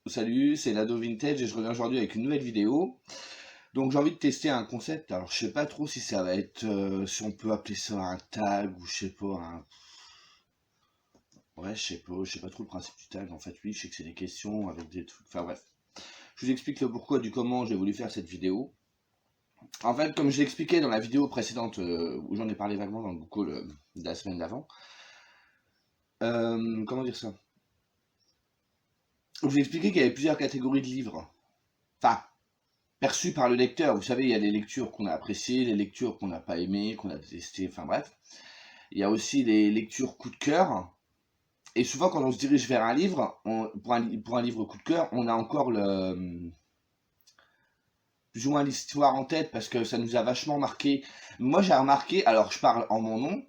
Salut, c'est Lado Vintage et je reviens aujourd'hui avec une nouvelle vidéo. Donc j'ai envie de tester un concept. Alors je sais pas trop si ça va être, si on peut appeler ça un tag ou je sais pas. Ouais, je sais pas trop le principe du tag. En fait, oui, je sais que c'est des questions avec des trucs. Enfin bref, je vous explique le pourquoi du comment j'ai voulu faire cette vidéo. En fait, comme je l'expliquais dans la vidéo précédente où j'en ai parlé vaguement dans le book haul de la semaine d'avant. Comment dire ça? Je vous expliquais qu'il y avait plusieurs catégories de livres. Enfin, perçu par le lecteur. Vous savez, il y a les lectures qu'on a appréciées, les lectures qu'on n'a pas aimées, qu'on a détestées, enfin bref. Il y a aussi les lectures coup de cœur. Et souvent, quand on se dirige vers un livre, pour un livre coup de cœur, on a encore plus ou moins l'histoire en tête parce que ça nous a vachement marqué. Moi, j'ai remarqué, alors je parle en mon nom,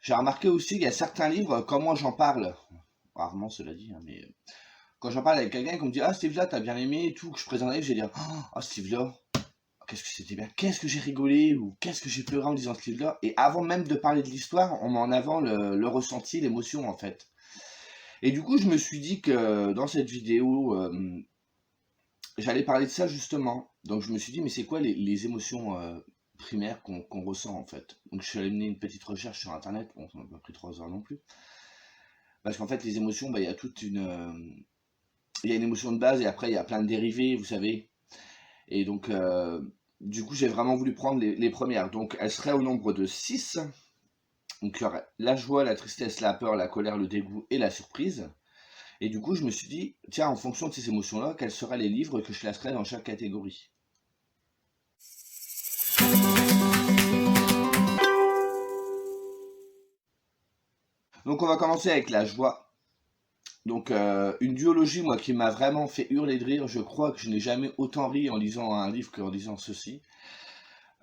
j'ai remarqué aussi qu'il y a certains livres, quand moi j'en parle, rarement cela dit, hein, mais quand j'en parle avec quelqu'un qui me dit ah Steve là t'as bien aimé et tout, que je présente un livre, je vais dire ah Steve là, qu'est-ce que c'était bien, qu'est-ce que j'ai rigolé ou qu'est-ce que j'ai pleuré en lisant ce livre-là. Et avant même de parler de l'histoire, on met en avant le ressenti, l'émotion en fait. Et du coup, je me suis dit que dans cette vidéo, j'allais parler de ça justement. Donc je me suis dit, mais c'est quoi les émotions primaires qu'on ressent en fait. Donc je suis allé mener une petite recherche sur Internet, bon, ça m'a pas pris 3 heures non plus. Parce qu'en fait, les émotions, bah, il y a toute une... il y a une émotion de base et après, il y a plein de dérivés, vous savez. Et donc, du coup, j'ai vraiment voulu prendre les premières. Donc, elles seraient au nombre de 6. Donc, il y aurait la joie, la tristesse, la peur, la colère, le dégoût et la surprise. Et du coup, je me suis dit, tiens, en fonction de ces émotions-là, quels seraient les livres que je classerais dans chaque catégorie. Donc, on va commencer avec la joie. Donc, une duologie, moi, qui m'a vraiment fait hurler de rire. Je crois que je n'ai jamais autant ri en lisant un livre qu'en lisant ceci.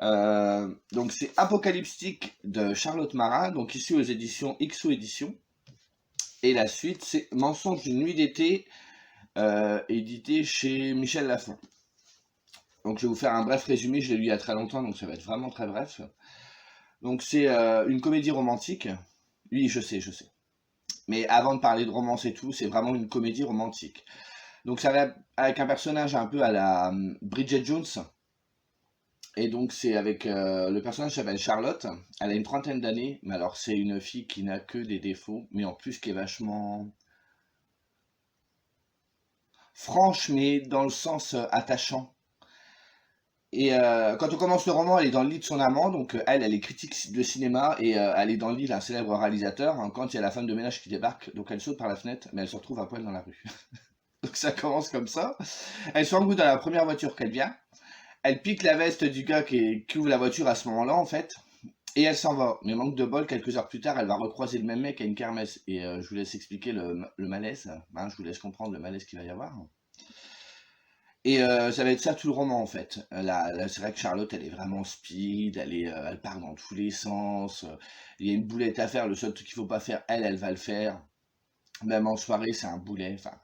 Donc c'est Apocalyptique de Charlotte Marin, donc issu aux éditions XO Éditions. Et la suite, c'est Mensonge d'une nuit d'été, édité chez Michel Lafon. Donc je vais vous faire un bref résumé, je l'ai lu il y a très longtemps, donc ça va être vraiment très bref. Donc c'est une comédie romantique. Oui, je sais, je sais. Mais avant de parler de romance et tout, c'est vraiment une comédie romantique. Donc ça va avec un personnage un peu à la Bridget Jones. Et donc c'est avec le personnage s'appelle Charlotte. Elle a une trentaine d'années, mais alors c'est une fille qui n'a que des défauts, mais en plus qui est vachement franche, mais dans le sens attachant. Et quand on commence le roman, elle est dans le lit de son amant, donc elle est critique de cinéma et elle est dans le lit d'un célèbre réalisateur. Hein, quand il y a la femme de ménage qui débarque, donc elle saute par la fenêtre, mais elle se retrouve à poil dans la rue. Donc ça commence comme ça. Elle se rend compte dans la première voiture qu'elle vient. Elle pique la veste du gars qui ouvre la voiture à ce moment-là en fait. Et elle s'en va. Mais manque de bol, quelques heures plus tard, elle va recroiser le même mec à une kermesse. Et je vous laisse expliquer le malaise. Hein, je vous laisse comprendre le malaise qu'il va y avoir. Et ça va être ça tout le roman en fait. C'est vrai que Charlotte, elle est vraiment speed, elle part dans tous les sens. Il y a une boulette à faire, le seul truc qu'il faut pas faire, elle va le faire. Même en soirée, c'est un boulet. Enfin,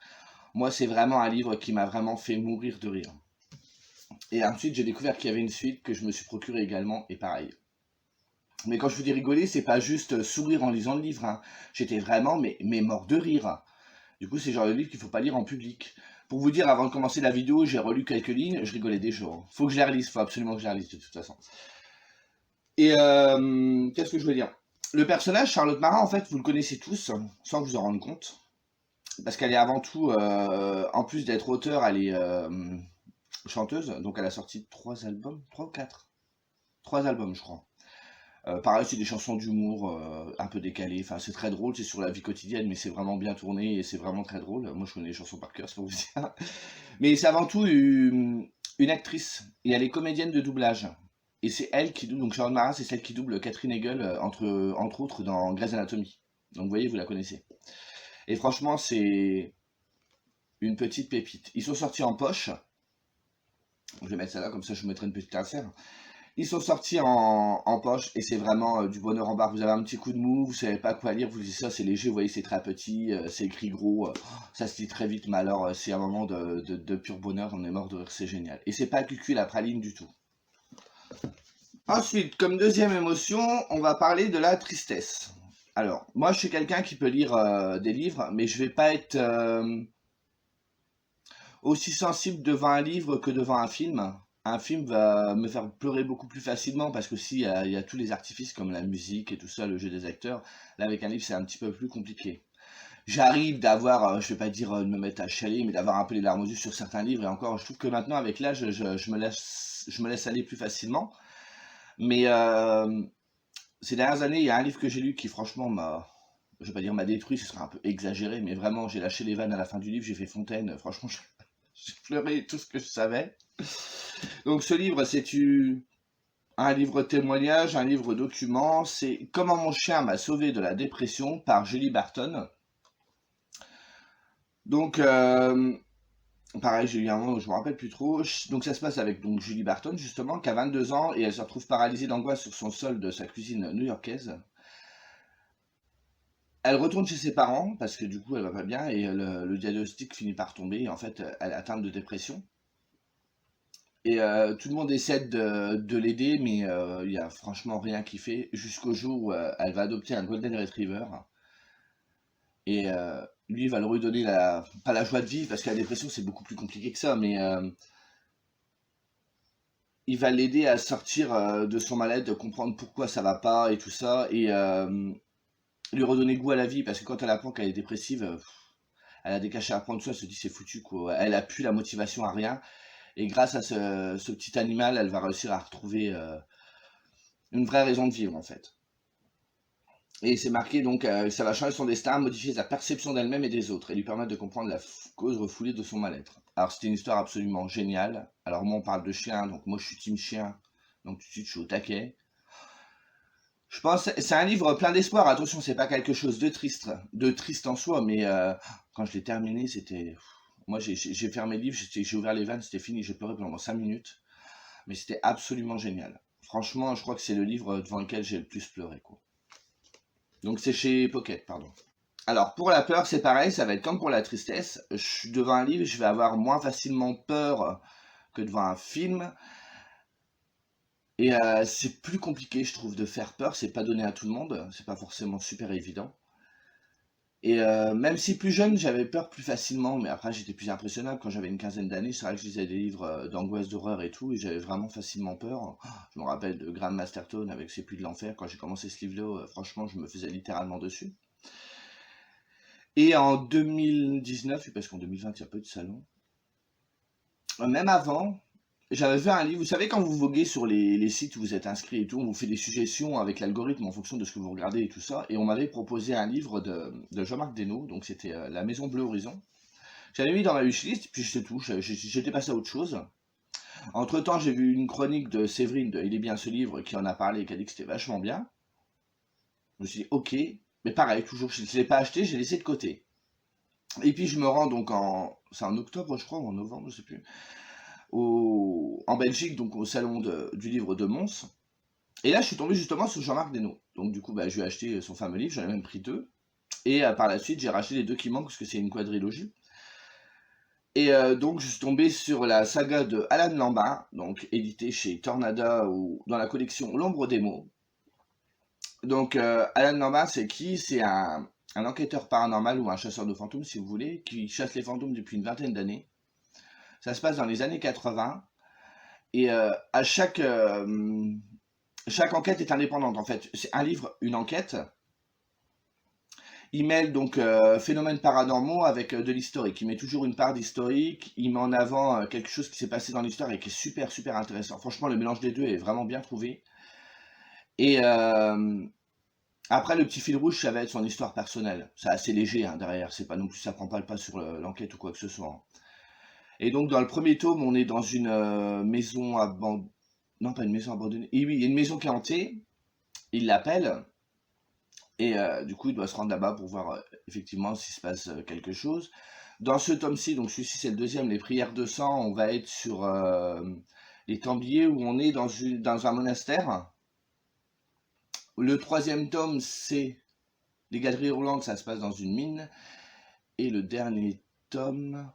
moi, c'est vraiment un livre qui m'a vraiment fait mourir de rire. Et ensuite, j'ai découvert qu'il y avait une suite que je me suis procuré également, et pareil. Mais quand je vous dis rigoler, c'est pas juste sourire en lisant le livre. Hein. J'étais vraiment mais mort de rire. Du coup, c'est le genre de livre qu'il faut pas lire en public. Pour vous dire, avant de commencer la vidéo, j'ai relu quelques lignes, je rigolais déjà. Faut que je les relise, faut absolument que je les relise de toute façon. Et qu'est-ce que je veux dire? Le personnage, Charlotte Marin, en fait, vous le connaissez tous, sans vous en rendre compte. Parce qu'elle est avant tout, en plus d'être auteure, elle est chanteuse. Donc elle a sorti 3 albums, 3 ou 4. 3 albums, je crois. Pareil, c'est des chansons d'humour un peu décalées. Enfin, c'est très drôle, c'est sur la vie quotidienne, mais c'est vraiment bien tourné et c'est vraiment très drôle. Moi, je connais les chansons par cœur, c'est pour vous dire. Mais c'est avant tout une actrice. Et elle est comédienne de doublage. Et c'est elle qui double, donc Sharon Mara, c'est celle qui double Catherine Hegel, entre autres, dans Grey's Anatomy. Donc vous voyez, vous la connaissez. Et franchement, c'est une petite pépite. Ils sont sortis en poche. Je vais mettre ça là, comme ça je vous mettrai une petite insert. Ils sont sortis en poche et c'est vraiment du bonheur en barre. Vous avez un petit coup de mou, vous savez pas quoi lire, vous dites ça, c'est léger, vous voyez, c'est très petit, c'est écrit gros, ça se lit très vite, mais alors c'est un moment de pur bonheur, on est mort de rire, c'est génial. Et c'est pas cucu la praline du tout. Ensuite, comme deuxième émotion, on va parler de la tristesse. Alors, moi je suis quelqu'un qui peut lire des livres, mais je vais pas être aussi sensible devant un livre que devant un film. Un film va me faire pleurer beaucoup plus facilement parce que si il y a tous les artifices comme la musique et tout ça, le jeu des acteurs, là avec un livre c'est un petit peu plus compliqué. J'arrive d'avoir, je vais pas dire de me mettre à chialer, mais d'avoir un peu les larmes aux yeux sur certains livres et encore, je trouve que maintenant avec l'âge, je me laisse aller plus facilement. Mais ces dernières années, il y a un livre que j'ai lu qui franchement je vais pas dire m'a détruit, ce serait un peu exagéré, mais vraiment j'ai lâché les vannes à la fin du livre, j'ai fait fontaine, franchement j'ai pleuré tout ce que je savais. Donc ce livre, un livre témoignage, un livre document, c'est Comment mon chien m'a sauvé de la dépression par Julie Barton. Donc pareil, j'ai eu un moment où je me rappelle plus trop. Donc ça se passe avec donc Julie Barton justement, qui a 22 ans et elle se retrouve paralysée d'angoisse sur son sol de sa cuisine new-yorkaise. Elle retourne chez ses parents parce que du coup elle va pas bien et le diagnostic finit par tomber. Et en fait, elle est atteinte de dépression. Et tout le monde essaie de l'aider, mais il y a franchement rien qui fait jusqu'au jour où elle va adopter un Golden Retriever. Et lui va lui donner pas la joie de vivre parce que la dépression c'est beaucoup plus compliqué que ça, mais il va l'aider à sortir de son mal-être, de comprendre pourquoi ça va pas et tout ça, et lui redonner goût à la vie parce que quand elle apprend qu'elle est dépressive, elle a des cachets à prendre, tout ça, elle se dit c'est foutu quoi. Elle a plus la motivation à rien. Et grâce à ce petit animal, elle va réussir à retrouver une vraie raison de vivre en fait. Et c'est marqué donc, ça va changer son destin, modifier sa perception d'elle-même et des autres, et lui permettre de comprendre la cause refoulée de son mal-être. Alors c'était une histoire absolument géniale. Alors moi on parle de chien, donc moi je suis team chien, donc tout de suite je suis au taquet. Je pense c'est un livre plein d'espoir. Attention, c'est pas quelque chose de triste en soi, mais quand je l'ai terminé, c'était. Moi, j'ai fermé le livre, j'ai ouvert les vannes, c'était fini, j'ai pleuré pendant 5 minutes, mais c'était absolument génial. Franchement, je crois que c'est le livre devant lequel j'ai le plus pleuré, quoi. Donc c'est chez Pocket, pardon. Alors pour la peur, c'est pareil, ça va être comme pour la tristesse. Je suis devant un livre, je vais avoir moins facilement peur que devant un film. Et c'est plus compliqué, je trouve, de faire peur. C'est pas donné à tout le monde. C'est pas forcément super évident. Et même si plus jeune, j'avais peur plus facilement, mais après j'étais plus impressionnable. Quand j'avais une quinzaine d'années, c'est vrai que je lisais des livres d'angoisse, d'horreur et tout, et j'avais vraiment facilement peur. Je me rappelle de Graham Masterton avec Ses Puits de l'Enfer. Quand j'ai commencé ce livre-là, franchement, je me faisais littéralement dessus. Et en 2019, oui, parce qu'en 2020, il y a peu de salons, même avant, j'avais vu un livre. Vous savez, quand vous voguez sur les sites où vous êtes inscrit et tout, on vous fait des suggestions avec l'algorithme en fonction de ce que vous regardez et tout ça. Et on m'avait proposé un livre de Jean-Marc Desnos, donc c'était La Maison Bleue Horizon. J'avais mis dans ma wishlist, puis c'est tout, j'étais passé à autre chose. Entre-temps, j'ai vu une chronique de Séverine de Il est bien ce livre qui en a parlé et qui a dit que c'était vachement bien. Je me suis dit, ok, mais pareil, toujours, je ne l'ai pas acheté, j'ai laissé de côté. Et puis je me rends donc c'est en octobre, je crois, ou en novembre, je sais plus, en Belgique, donc au salon du livre de Mons. Et là, je suis tombé justement sur Jean-Marc Desnos. Donc du coup, bah, je lui ai acheté son fameux livre, j'en ai même pris deux. Et par la suite, j'ai racheté les deux qui manquent parce que c'est une quadrilogie. Et donc, je suis tombé sur la saga de Alan Lambert, donc édité chez Tornada ou dans la collection L'ombre des mots. Donc, Alan Lambert, c'est qui? C'est un enquêteur paranormal ou un chasseur de fantômes, si vous voulez, qui chasse les fantômes depuis une vingtaine d'années. Ça se passe dans les années 80. Et à chaque enquête est indépendante, en fait. C'est un livre, une enquête. Il mêle donc phénomènes paranormaux avec de l'historique. Il met toujours une part d'historique. Il met en avant quelque chose qui s'est passé dans l'histoire et qui est super, super intéressant. Franchement, le mélange des deux est vraiment bien trouvé. Et après, le petit fil rouge, ça va être son histoire personnelle. C'est assez léger hein, derrière. C'est pas non plus, ça prend pas le pas sur l'enquête ou quoi que ce soit, hein. Et donc, dans le premier tome, on est dans une maison abandonnée. Non, pas une maison abandonnée. Et oui, il y a une maison qui est hantée. Il l'appelle. Et du coup, il doit se rendre là-bas pour voir effectivement s'il se passe quelque chose. Dans ce tome-ci, donc celui-ci c'est le deuxième, les prières de sang, on va être sur les Templiers où on est dans un monastère. Le troisième tome, c'est les Galeries Roulantes, ça se passe dans une mine. Et le dernier tome,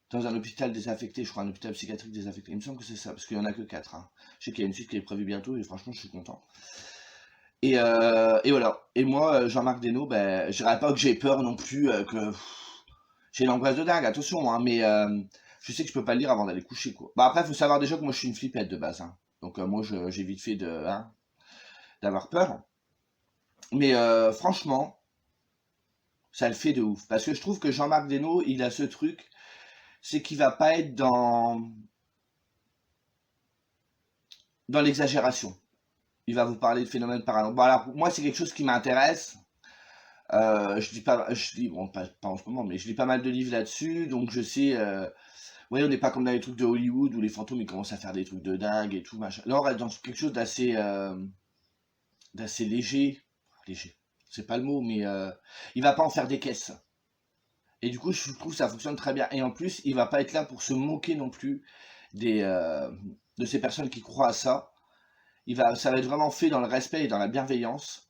dans un hôpital désaffecté, je crois, un hôpital psychiatrique désaffecté. Il me semble que c'est ça, parce qu'il n'y en a que 4. Hein. Je sais qu'il y a une suite qui est prévue bientôt et franchement, je suis content. Et voilà. Et moi, Jean-Marc Desnos, ben, je dirais pas que j'ai peur non plus, que J'ai une angoisse de dingue, attention, hein, mais je sais que je peux pas le lire avant d'aller coucher, quoi. Bah après, faut savoir déjà que moi je suis une flippette de base, hein. Donc moi j'ai vite fait hein, d'avoir peur. Mais franchement, ça le fait de ouf. Parce que je trouve que Jean-Marc Desnos, il a ce truc, c'est qu'il va pas être dans l'exagération. Il va vous parler de phénomènes paranormaux. Bon, alors, moi, c'est quelque chose qui m'intéresse. Je lis pas, je lis, bon, pas en ce moment, mais je lis pas mal de livres là-dessus, donc je sais. Vous voyez, on n'est pas comme dans les trucs de Hollywood où les fantômes ils commencent à faire des trucs de dingue et tout machin. Là, on reste dans quelque chose d'assez léger. Léger, c'est pas le mot, mais il va pas en faire des caisses. Et du coup, je trouve que ça fonctionne très bien. Et en plus, il va pas être là pour se moquer non plus des, de ces personnes qui croient à ça. Ça va être vraiment fait dans le respect et dans la bienveillance.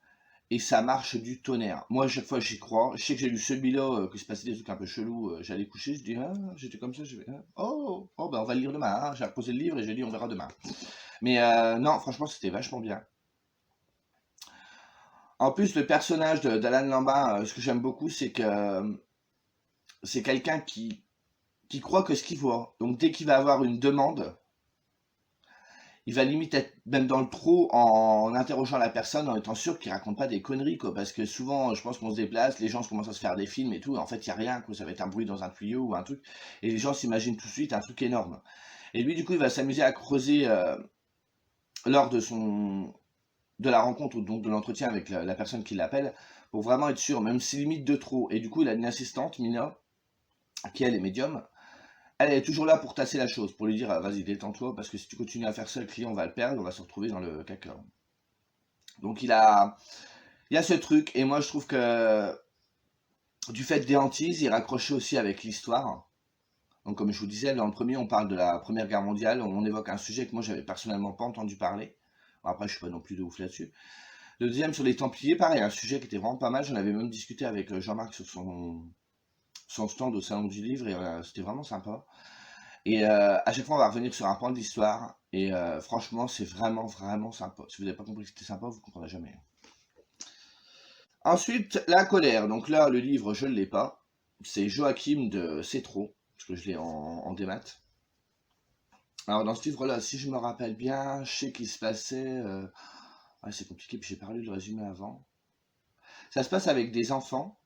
Et ça marche du tonnerre. Moi, à chaque fois, j'y crois. Je sais que j'ai lu celui-là, que se passait des trucs un peu chelous. J'allais coucher, je dis, ah, j'étais comme ça, je vais, ah, oh, ben on va le lire demain. Hein. J'ai reposé le livre et j'ai dit, on verra demain. Mais non, franchement, c'était vachement bien. En plus, le personnage d'Alan Lambert, ce que j'aime beaucoup, c'est que c'est quelqu'un qui croit que ce qu'il voit. Donc, dès qu'il va avoir une demande, il va limite être même dans le trop en interrogeant la personne, en étant sûr qu'il raconte pas des conneries, quoi. Parce que souvent, je pense qu'on se déplace, les gens commencent à se faire des films et tout, et en fait, il y a rien, quoi. Ça va être un bruit dans un tuyau ou un truc, et les gens s'imaginent tout de suite un truc énorme. Et lui, du coup, il va s'amuser à creuser lors de la rencontre ou donc de l'entretien avec la personne qui l'appelle, pour vraiment être sûr, même si limite de trop. Et du coup, il a une assistante, Mina, qui elle est médium, elle est toujours là pour tasser la chose, pour lui dire vas-y détends-toi parce que si tu continues à faire ça, le client va le perdre, on va se retrouver dans le caca. Donc il a ce truc et moi je trouve que du fait des hantises, il raccrochait aussi avec l'histoire. Donc comme je vous disais, dans le premier on parle de la Première Guerre mondiale, on évoque un sujet que moi j'avais personnellement pas entendu parler. Bon, après je suis pas non plus de ouf là-dessus. Le deuxième sur les Templiers, pareil, un sujet qui était vraiment pas mal, j'en avais même discuté avec Jean-Marc sur son stand au Salon du Livre et c'était vraiment sympa. Et à chaque fois, on va revenir sur un point de l'histoire. Et franchement, c'est vraiment, vraiment sympa. Si vous n'avez pas compris que c'était sympa, vous ne comprendrez jamais. Ensuite, la colère. Donc là, le livre, je ne l'ai pas. C'est Joachim de Cétro, parce que je l'ai en démat. Alors dans ce livre-là, si je me rappelle bien, je sais qu'il se passait... Ouais, c'est compliqué, puis j'ai pas lu le résumé avant. Ça se passe avec des enfants.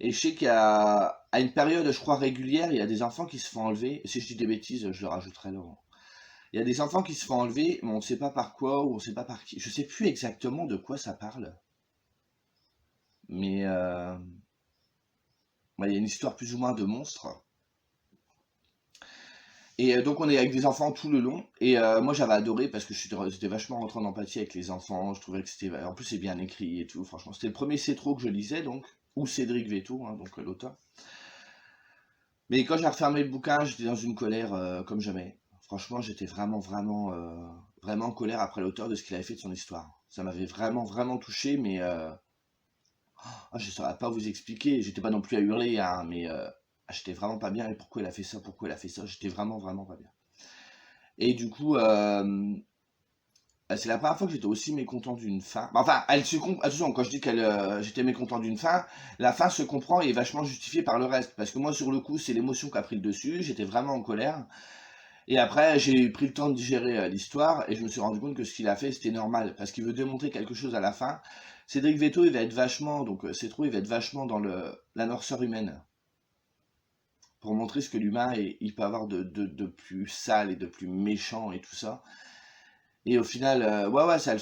Et je sais qu'à une période, je crois, régulière, il y a des enfants qui se font enlever. Si je dis des bêtises, je le rajouterai là. Il y a des enfants qui se font enlever, mais on ne sait pas par quoi ou on ne sait pas par qui. Je ne sais plus exactement de quoi ça parle. Mais il y a une histoire plus ou moins de monstre. Et donc on est avec des enfants tout le long. Et moi j'avais adoré parce que j'étais vachement rentré en empathie avec les enfants. Je trouvais que c'était... En plus c'est bien écrit et tout. Franchement, c'était le premier Cétro que je lisais donc. Ou Cédric Véto, hein, donc l'auteur. Mais quand j'ai refermé le bouquin, j'étais dans une colère comme jamais. Franchement, j'étais vraiment, vraiment, vraiment en colère après l'auteur de ce qu'il avait fait de son histoire. Ça m'avait vraiment, vraiment touché, mais je ne saurais pas vous expliquer. J'étais pas non plus à hurler, hein, mais j'étais vraiment pas bien. Et pourquoi il a fait ça? Pourquoi il a fait ça? J'étais vraiment, vraiment pas bien. Et du coup, c'est la première fois que j'étais aussi mécontent d'une fin. Enfin, attention, quand je dis j'étais mécontent d'une fin, la fin se comprend et est vachement justifiée par le reste. Parce que moi, sur le coup, c'est l'émotion qui a pris le dessus. J'étais vraiment en colère. Et après, j'ai pris le temps de digérer l'histoire et je me suis rendu compte que ce qu'il a fait, c'était normal. Parce qu'il veut démontrer quelque chose à la fin. Cédric Véto, il va être vachement, donc Cétro, il va être vachement dans la noirceur humaine. Pour montrer ce que l'humain, il peut avoir de plus sale et de plus méchant et tout ça. Et au final, ouais, ça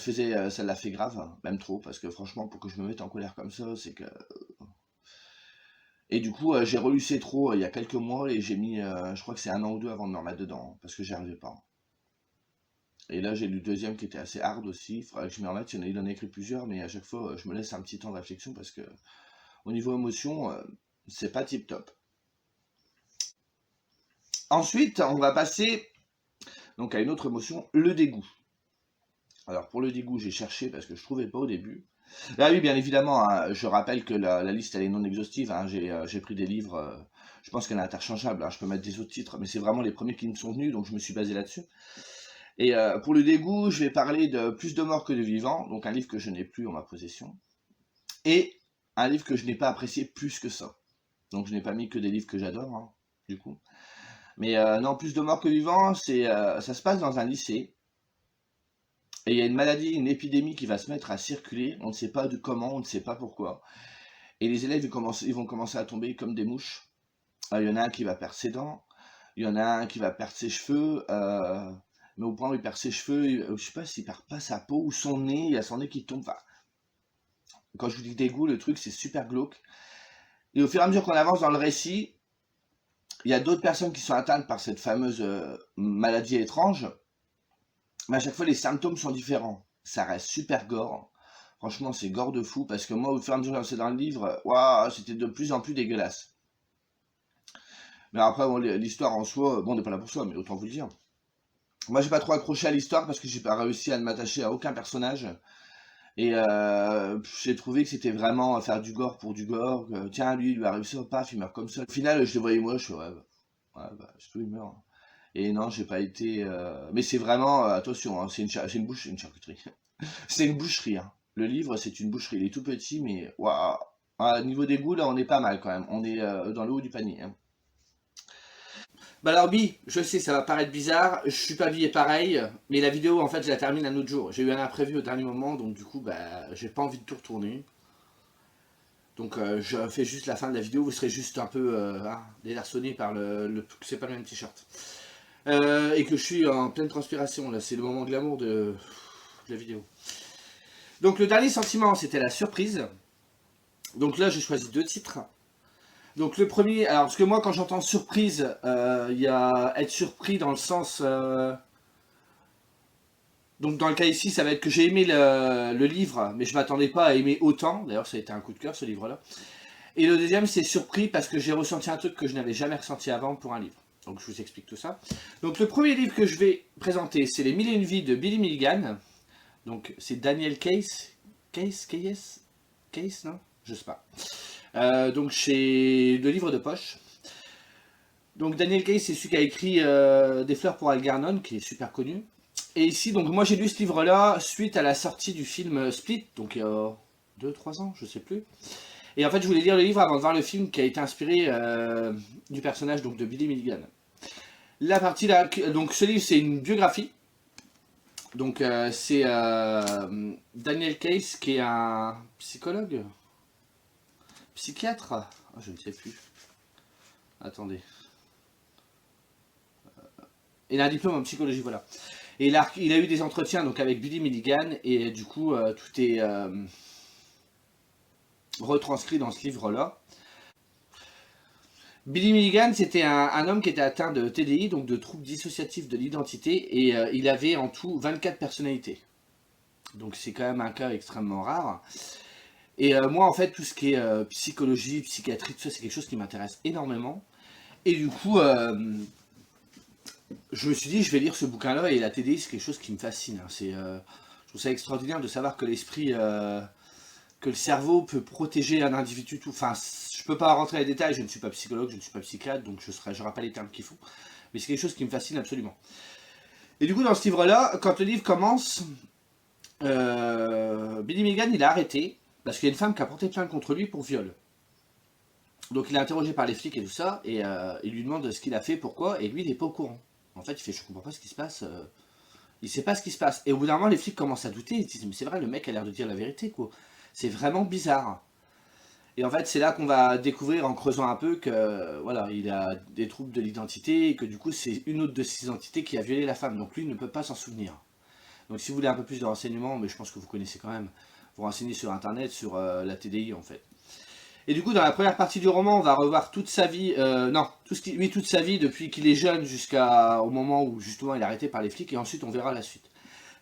l'a fait grave, hein, même trop, parce que franchement, pour que je me mette en colère comme ça, c'est que... Et du coup, j'ai relu Cétro il y a quelques mois, et j'ai mis, je crois que c'est 1 an ou 2 avant de me remettre dedans, parce que j'y arrivais pas. Et là, j'ai lu le deuxième qui était assez hard aussi, il faudrait que je m'y remette, il en a écrit plusieurs, mais à chaque fois, je me laisse un petit temps de réflexion, parce que au niveau émotion, c'est pas tip top. Ensuite, on va passer donc à une autre émotion, le dégoût. Alors pour le dégoût, j'ai cherché parce que je trouvais pas au début. Là oui, bien évidemment, hein, je rappelle que la liste elle est non exhaustive. Hein, j'ai pris des livres, je pense qu'elle est interchangeable. Hein, je peux mettre des autres titres, mais c'est vraiment les premiers qui me sont venus, donc je me suis basé là-dessus. Et pour le dégoût, je vais parler de Plus de morts que de vivants, donc un livre que je n'ai plus en ma possession, et un livre que je n'ai pas apprécié plus que ça. Donc je n'ai pas mis que des livres que j'adore, hein, du coup. Mais non, Plus de morts que vivants, ça se passe dans un lycée. Et il y a une maladie, une épidémie qui va se mettre à circuler. On ne sait pas de comment, on ne sait pas pourquoi. Et les élèves, ils vont commencer à tomber comme des mouches. Il y en a un qui va perdre ses dents. Il y en a un qui va perdre ses cheveux. Mais au point où il perd ses cheveux, je sais pas s'il perd pas sa peau ou son nez. Il y a son nez qui tombe. Enfin, quand je vous dis dégoût, le truc, c'est super glauque. Et au fur et à mesure qu'on avance dans le récit, il y a d'autres personnes qui sont atteintes par cette fameuse maladie étrange. Mais à chaque fois, les symptômes sont différents. Ça reste super gore. Franchement, c'est gore de fou parce que moi, au fur et à mesure que j'avançais dans le livre, waouh, c'était de plus en plus dégueulasse. Mais après, bon, l'histoire en soi, bon, on n'est pas là pour ça, mais autant vous le dire. Moi, j'ai pas trop accroché à l'histoire parce que j'ai pas réussi à ne m'attacher à aucun personnage. Et j'ai trouvé que c'était vraiment faire du gore pour du gore. Tiens, lui, il lui arrive ça, paf, il meurt comme ça. Au final, je le voyais moi, je suis ouais, bah, c'est tout, il meurt. Et non, j'ai pas été. Mais c'est vraiment, attention, hein, c'est une charcuterie. C'est une boucherie, hein. Le livre, c'est une boucherie. Il est tout petit, mais waouh. Ah, niveau des goûts, là, on est pas mal quand même. On est dans le haut du panier, hein. Bah alors Bi, je sais, ça va paraître bizarre, je suis pas habillé pareil, mais la vidéo en fait je la termine un autre jour. J'ai eu un imprévu au dernier moment, donc du coup bah j'ai pas envie de tout retourner. Donc je fais juste la fin de la vidéo, vous serez juste un peu délarçonné par que c'est pas le même t-shirt. Et que je suis en pleine transpiration, là c'est le moment glamour de la vidéo. Donc le dernier sentiment c'était la surprise. Donc là j'ai choisi deux titres. Donc le premier, alors parce que moi quand j'entends surprise, il y a être surpris dans le sens... donc dans le cas ici, ça va être que j'ai aimé le livre, mais je m'attendais pas à aimer autant. D'ailleurs, ça a été un coup de cœur ce livre-là. Et le deuxième, c'est surpris parce que j'ai ressenti un truc que je n'avais jamais ressenti avant pour un livre. Donc je vous explique tout ça. Donc le premier livre que je vais présenter, c'est Les Mille et une vies de Billy Milligan. Donc c'est Daniel Case. Case, non? Je sais pas. Donc chez le livre de poche. Donc Daniel Case, c'est celui qui a écrit Des fleurs pour Algernon, qui est super connu. Et ici, donc moi j'ai lu ce livre-là suite à la sortie du film Split, donc il y a 2-3 ans, je sais plus. Et en fait, je voulais lire le livre avant de voir le film qui a été inspiré du personnage donc, de Billy Milligan. La partie là, donc ce livre c'est une biographie. Donc c'est Daniel Case qui est un psychologue, psychiatre, je ne sais plus. Attendez. Il a un diplôme en psychologie, voilà. Et il a eu des entretiens donc avec Billy Milligan et du coup tout est retranscrit dans ce livre-là. Billy Milligan, c'était un homme qui était atteint de TDI, donc de troubles dissociatifs de l'identité, et il avait en tout 24 personnalités. Donc c'est quand même un cas extrêmement rare. Et moi, en fait, tout ce qui est psychologie, psychiatrie, tout ça, c'est quelque chose qui m'intéresse énormément. Et du coup, je me suis dit, je vais lire ce bouquin-là, et la TDI, c'est quelque chose qui me fascine, hein. Je trouve ça extraordinaire de savoir que l'esprit... que le cerveau peut protéger un individu tout. Enfin, je peux pas rentrer dans les détails, je ne suis pas psychologue, je ne suis pas psychiatre, donc je n'aurai pas les termes qu'il faut. Mais c'est quelque chose qui me fascine absolument. Et du coup, dans ce livre-là, quand le livre commence, Billy Milligan, il a arrêté, parce qu'il y a une femme qui a porté plainte contre lui pour viol. Donc il est interrogé par les flics et tout ça, et il lui demande ce qu'il a fait, pourquoi, et lui, il n'est pas au courant. En fait, il fait, je comprends pas ce qui se passe, il sait pas ce qui se passe. Et au bout d'un moment, les flics commencent à douter, ils se disent, mais c'est vrai, le mec a l'air de dire la vérité, quoi. C'est vraiment bizarre. Et en fait, c'est là qu'on va découvrir en creusant un peu que voilà, il a des troubles de l'identité et que du coup, c'est une autre de ses identités qui a violé la femme. Donc lui ne peut pas s'en souvenir. Donc si vous voulez un peu plus de renseignements, mais je pense que vous connaissez quand même, vous renseignez sur internet, sur la TDI en fait. Et du coup, dans la première partie du roman, on va revoir toute sa vie, non, toute sa vie depuis qu'il est jeune jusqu'au moment où justement il est arrêté par les flics, et ensuite on verra la suite.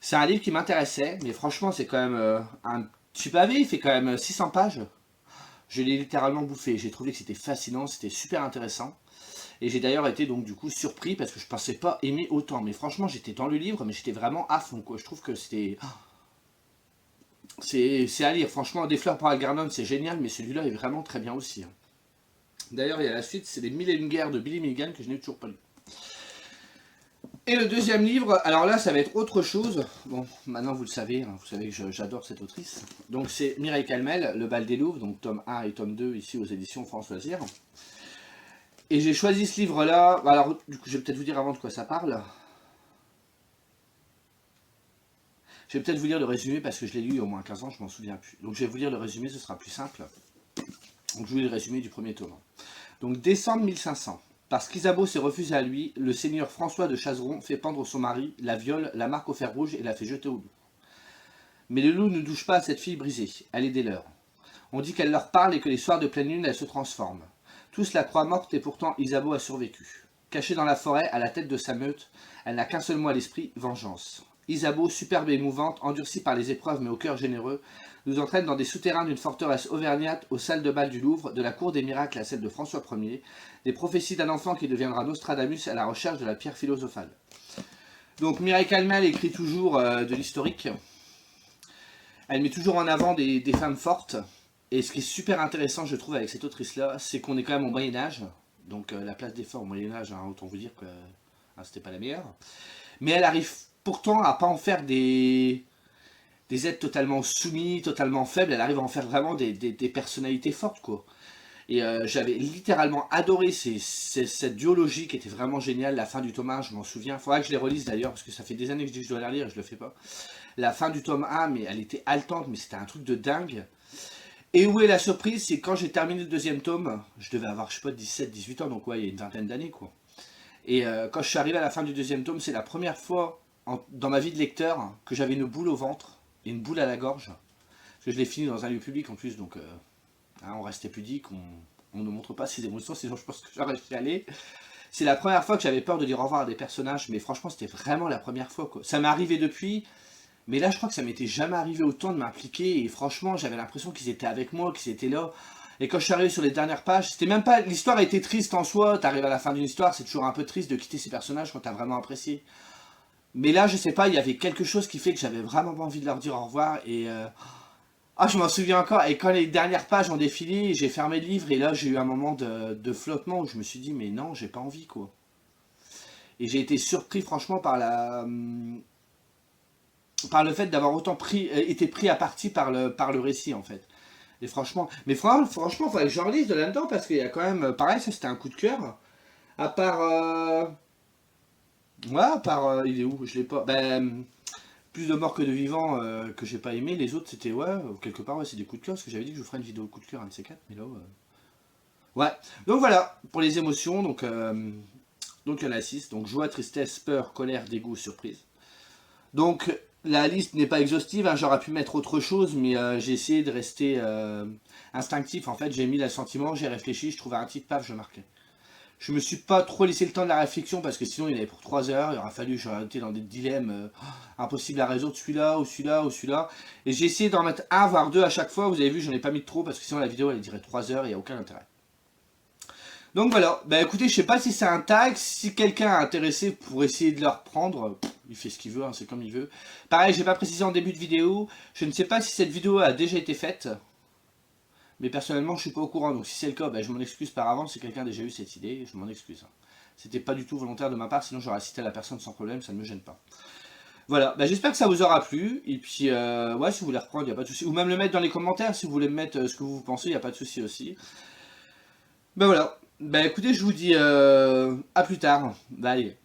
C'est un livre qui m'intéressait, mais franchement, c'est quand même un petit pavé, il fait quand même 600 pages. Je l'ai littéralement bouffé. J'ai trouvé que c'était fascinant, c'était super intéressant. Et j'ai d'ailleurs été donc du coup surpris parce que je pensais pas aimer autant. Mais franchement, j'étais dans le livre, mais j'étais vraiment à fond, quoi. Je trouve que c'est à lire. Franchement, Des fleurs pour Algernon, c'est génial, mais celui-là est vraiment très bien aussi, hein. D'ailleurs, il y a la suite, c'est Les Mille et une guerres de Billy Milligan que je n'ai toujours pas lu. Et le deuxième livre, alors là ça va être autre chose. Bon, maintenant vous le savez, hein, vous savez que j'adore cette autrice. Donc c'est Mireille Calmel, Le Bal des Louves, donc tome 1 et tome 2 ici aux éditions France Loisirs. Et j'ai choisi ce livre-là, alors du coup je vais peut-être vous dire avant de quoi ça parle. Je vais peut-être vous lire le résumé parce que je l'ai lu il y a au moins 15 ans, je m'en souviens plus. Donc je vais vous lire le résumé, ce sera plus simple. Donc je vous lis le résumé du premier tome. Donc décembre 1500. Parce qu'Isabeau s'est refusé à lui, le seigneur François de Chazeron fait pendre son mari, la viole, la marque au fer rouge et la fait jeter au loup. Mais le loup ne touche pas à cette fille brisée, elle est des leurs. On dit qu'elle leur parle et que les soirs de pleine lune, elle se transforme. Tous la croient morte et pourtant Isabeau a survécu. Cachée dans la forêt, à la tête de sa meute, elle n'a qu'un seul mot à l'esprit, vengeance. Isabeau, superbe et émouvante, endurcie par les épreuves mais au cœur généreux, nous entraîne dans des souterrains d'une forteresse auvergnate aux salles de bal du Louvre, de la cour des miracles à celle de François Ier, des prophéties d'un enfant qui deviendra Nostradamus à la recherche de la pierre philosophale. Donc Mireille Calmel écrit toujours de l'historique. Elle met toujours en avant des femmes fortes. Et ce qui est super intéressant, je trouve, avec cette autrice-là, c'est qu'on est quand même au Moyen-Âge. Donc la place des femmes au Moyen-Âge, hein, autant vous dire que c'était pas la meilleure. Mais elle arrive pourtant à pas en faire des êtres totalement soumis, totalement faibles. Elle arrive à en faire vraiment des personnalités fortes, quoi. Et j'avais littéralement adoré cette duologie qui était vraiment géniale. La fin du tome 1, je m'en souviens. Il faudra que je les relise d'ailleurs, parce que ça fait des années que je dis que je dois la lire et je le fais pas. La fin du tome 1, mais elle était haletante, mais c'était un truc de dingue. Et où est la surprise, c'est quand j'ai terminé le deuxième tome, je devais avoir, je sais pas, 17, 18 ans, donc ouais, il y a une vingtaine d'années, quoi. Et quand je suis arrivé à la fin du deuxième tome, c'est la première fois dans ma vie de lecteur que j'avais une boule au ventre et une boule à la gorge. Parce que je l'ai fini dans un lieu public en plus, donc hein, on restait pudique, on ne montre pas ses émotions, sinon je pense que j'aurais chialé. C'est la première fois que j'avais peur de dire au revoir à des personnages, mais franchement c'était vraiment la première fois, quoi. Ça m'est arrivé depuis, mais là je crois que ça m'était jamais arrivé autant de m'impliquer, et franchement j'avais l'impression qu'ils étaient avec moi, qu'ils étaient là. Et quand je suis arrivé sur les dernières pages, c'était même pas... L'histoire était triste en soi, t'arrives à la fin d'une histoire, c'est toujours un peu triste de quitter ces personnages quand t'as vraiment apprécié. Mais là, je sais pas, il y avait quelque chose qui fait que j'avais vraiment pas envie de leur dire au revoir, et... Ah, je m'en souviens encore, et quand les dernières pages ont défilé, j'ai fermé le livre, et là j'ai eu un moment de flottement où je me suis dit, mais non, j'ai pas envie, quoi. Et j'ai été surpris franchement par le fait d'avoir autant été pris à partie par le récit, en fait. Et franchement, mais franchement, il faudrait que je relise de là-dedans parce qu'il y a quand même, pareil, ça c'était un coup de cœur. À part, ouais, à part, il est où? Je l'ai pas. Ben, plus de morts que de vivants que j'ai pas aimé. Les autres c'était ouais, quelque part ouais, c'est des coups de cœur parce que j'avais dit que je vous ferais une vidéo coup de cœur un de ces quatre, mais là, ouais. Donc voilà pour les émotions. Donc il y en a 6. Donc joie, tristesse, peur, colère, dégoût, surprise. Donc la liste n'est pas exhaustive, hein, j'aurais pu mettre autre chose, mais j'ai essayé de rester instinctif. En fait, j'ai mis l'assentiment, j'ai réfléchi, je trouvais un titre, paf, je marquais. Je me suis pas trop laissé le temps de la réflexion parce que sinon il y en avait pour 3 heures, il aurait fallu, j'aurais été dans des dilemmes impossibles à résoudre, celui-là ou celui-là ou celui-là. Et j'ai essayé d'en mettre un voire deux à chaque fois, vous avez vu, j'en ai pas mis de trop parce que sinon la vidéo elle dirait 3 heures et il n'y a aucun intérêt. Donc voilà, bah écoutez, je sais pas si c'est un tag, si quelqu'un est intéressé pour essayer de le reprendre, il fait ce qu'il veut, hein, c'est comme il veut. Pareil, j'ai pas précisé en début de vidéo, je ne sais pas si cette vidéo a déjà été faite, mais personnellement je suis pas au courant, donc si c'est le cas, bah, je m'en excuse par avance, si quelqu'un a déjà eu cette idée, je m'en excuse. C'était pas du tout volontaire de ma part, sinon j'aurais cité la personne sans problème, ça ne me gêne pas. Voilà, bah, j'espère que ça vous aura plu, et puis ouais, si vous voulez reprendre, il n'y a pas de souci, ou même le mettre dans les commentaires, si vous voulez me mettre ce que vous pensez, il n'y a pas de souci aussi. Bah voilà. Bah écoutez, je vous dis à plus tard. Bye.